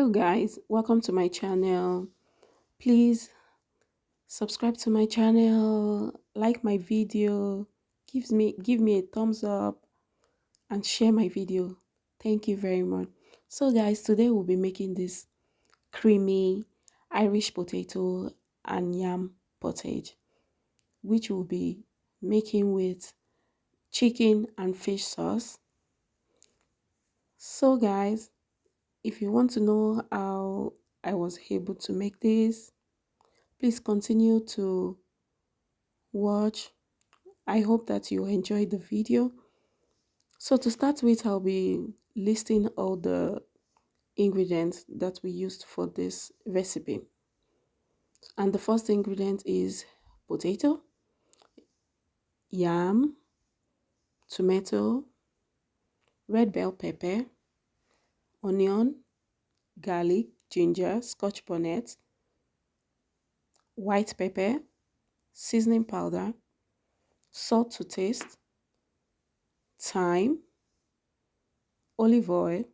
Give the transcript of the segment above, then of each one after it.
Hello guys, welcome to my channel. Please subscribe to my channel, like my video, give me a thumbs up and share my video. Thank you very much. So guys, today we'll be making this creamy Irish potato and yam pottage, which we'll be making with chicken and fish sauce. So guys, if you want to know how I was able to make this, please continue to watch. I hope that you enjoyed the video. So to start with, I'll be listing all the ingredients that we used for this recipe. And the first ingredient is potato, yam, tomato, red bell pepper, onion, garlic, ginger, scotch bonnet, white pepper, seasoning powder, salt to taste, thyme, olive oil,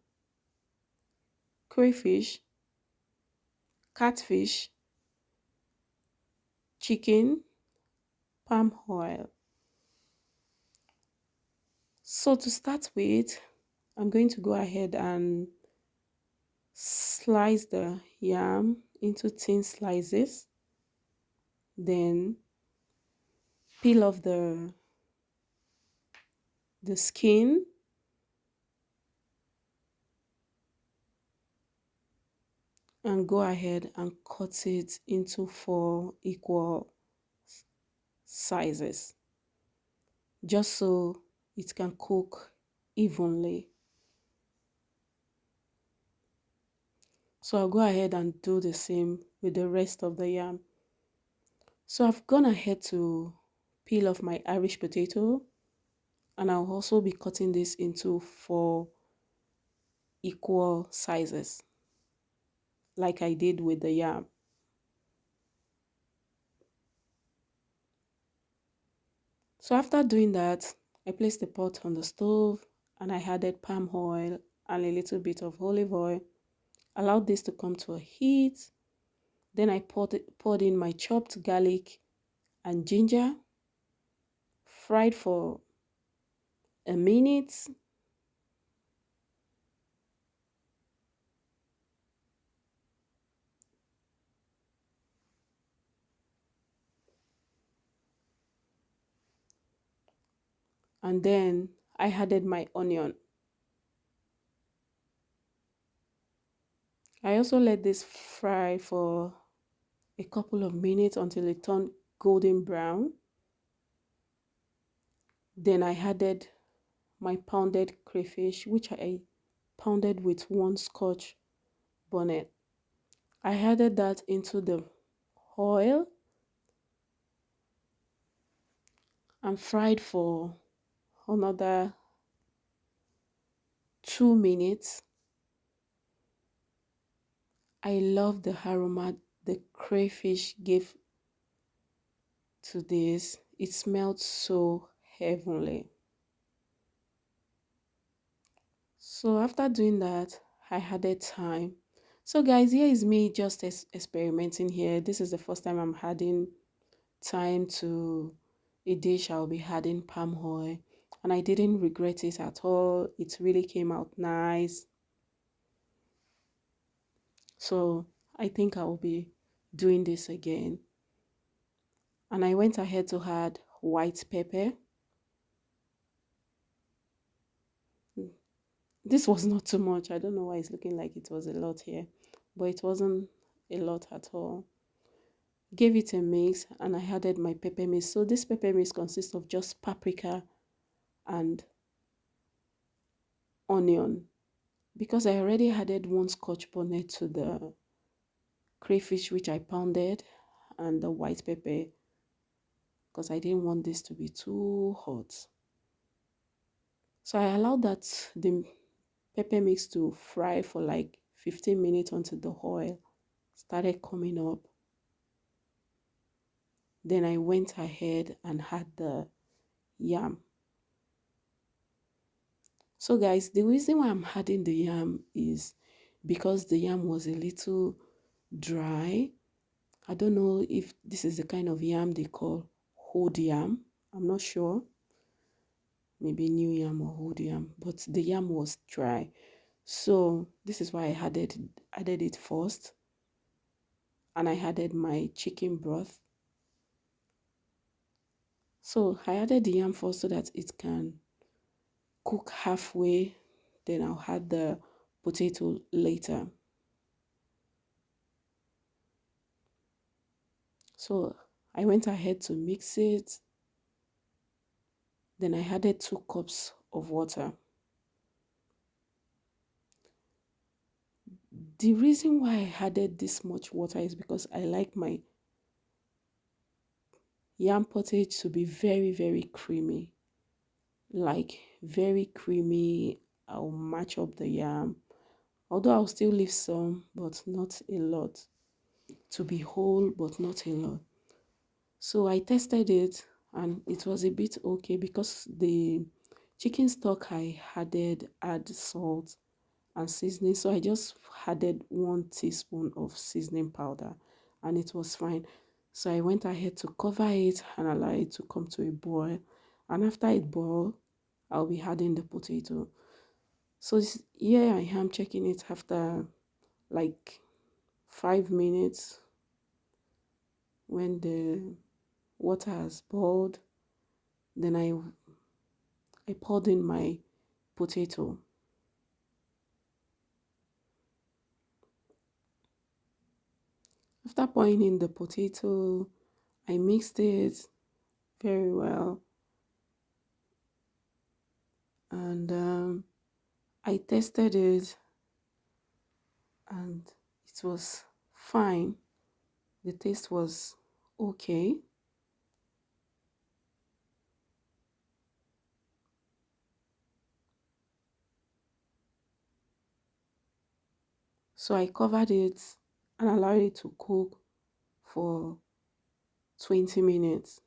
crayfish, catfish, chicken, palm oil. So to start with, I'm going to go ahead and slice the yam into thin slices, then peel off the skin, and go ahead and cut it into 4 equal sizes, just so it can cook evenly. So I'll go ahead and do the same with the rest of the yam. So I've gone ahead to peel off my Irish potato, and I'll also be cutting this into 4 equal sizes like I did with the yam. So after doing that, I placed the pot on the stove and I added palm oil and a little bit of olive oil. Allowed this to come to a heat. Then I poured in my chopped garlic and ginger, fried for a minute. And then I added my onion. I also let this fry for a couple of minutes until it turned golden brown. Then I added my pounded crayfish, which I pounded with 1 scotch bonnet. I added that into the oil and fried for another 2 minutes. I love the aroma the crayfish gave to this. It smelled so heavenly. So after doing that, I added thyme. So guys, here is me just experimenting here. This is the first time I'm adding thyme to a dish. I'll be adding palm oil, and I didn't regret it at all. It really came out nice. So I think I will be doing this again. And I went ahead to add white pepper. This was not too much. I don't know why it's looking like it was a lot here, but it wasn't a lot at all. Gave it a mix and I added my pepper mix. So this pepper mix consists of just paprika and onion. Because I already added 1 scotch bonnet to the crayfish which I pounded, and the white pepper, because I didn't want this to be too hot. So I allowed the pepper mix to fry for like 15 minutes until the oil started coming up. Then I went ahead and had the yam. So guys, the reason why I'm adding the yam is because the yam was a little dry. I don't know if this is the kind of yam they call whole yam. I'm not sure. Maybe new yam or old yam, but the yam was dry. So this is why I added it first, and I added my chicken broth. So I added the yam first so that it can cook halfway, then I'll add the potato later. So I went ahead to mix it. Then I added 2 cups of water. The reason why I added this much water is because I like my yam pottage to be very, very creamy. Like very creamy. I'll match up the yam. Although I'll still leave some, but not a lot. To be whole, but not a lot. So I tested it and it was a bit okay because the chicken stock I add salt and seasoning. So I just added 1 teaspoon of seasoning powder and it was fine. So I went ahead to cover it and allow it to come to a boil. And after it boiled, I'll be adding the potato. So here I am checking it after like 5 minutes when the water has boiled. Then I poured in my potato. After pouring in the potato, I mixed it very well. And I tested it and it was fine. The taste was okay. So I covered it and allowed it to cook for 20 minutes.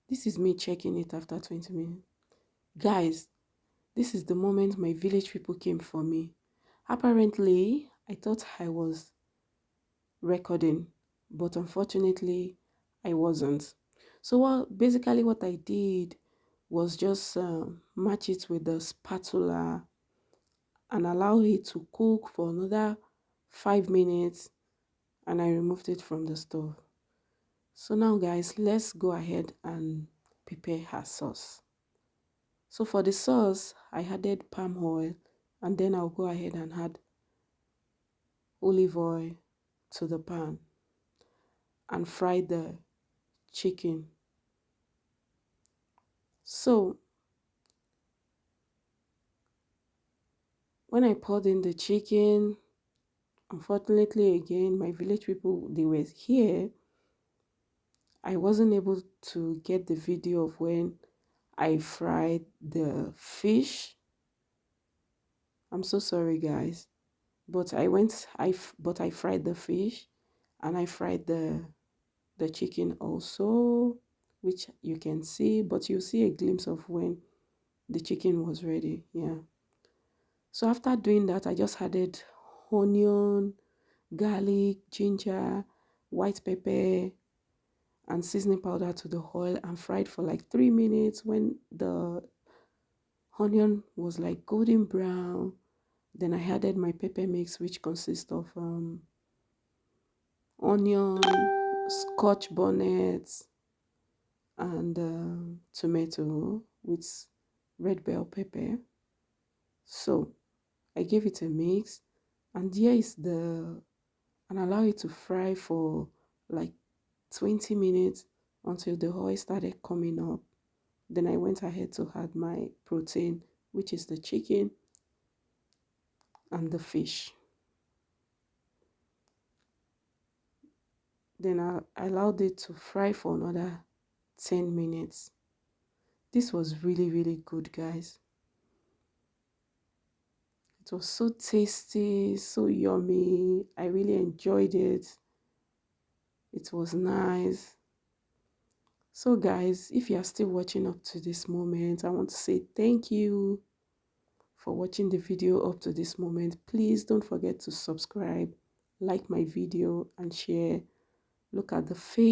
This is me checking it after 20 minutes. Guys, this is the moment my village people came for me. Apparently, I thought I was recording, but unfortunately, I wasn't. So basically what I did was just match it with the spatula and allow it to cook for another 5 minutes, and I removed it from the stove. So now guys, let's go ahead and prepare our sauce. So for the sauce, I added palm oil, and then I'll go ahead and add olive oil to the pan and fry the chicken. So when I poured in the chicken, unfortunately again, my village people, they were here. I wasn't able to get the video of when I fried the fish. I'm so sorry guys, but I fried the fish and I fried the chicken also, which you can see, but you see a glimpse of when the chicken was ready. Yeah. So after doing that, I just added onion, garlic, ginger, white pepper, and seasoning powder to the oil and fried for like 3 minutes. When the onion was like golden brown, then I added my pepper mix, which consists of onion, scotch bonnets, and tomato with red bell pepper. So I gave it a mix, and here is and allow it to fry for like 20 minutes until the oil started coming up. Then I went ahead to add my protein, which is the chicken and the fish. Then I allowed it to fry for another 10 minutes. This was really, really good, guys. It was so tasty, so yummy. I really enjoyed it. It was nice. So guys, if you are still watching up to this moment, I want to say thank you for watching the video up to this moment. Please don't forget to subscribe, like my video, and share. Look at the face.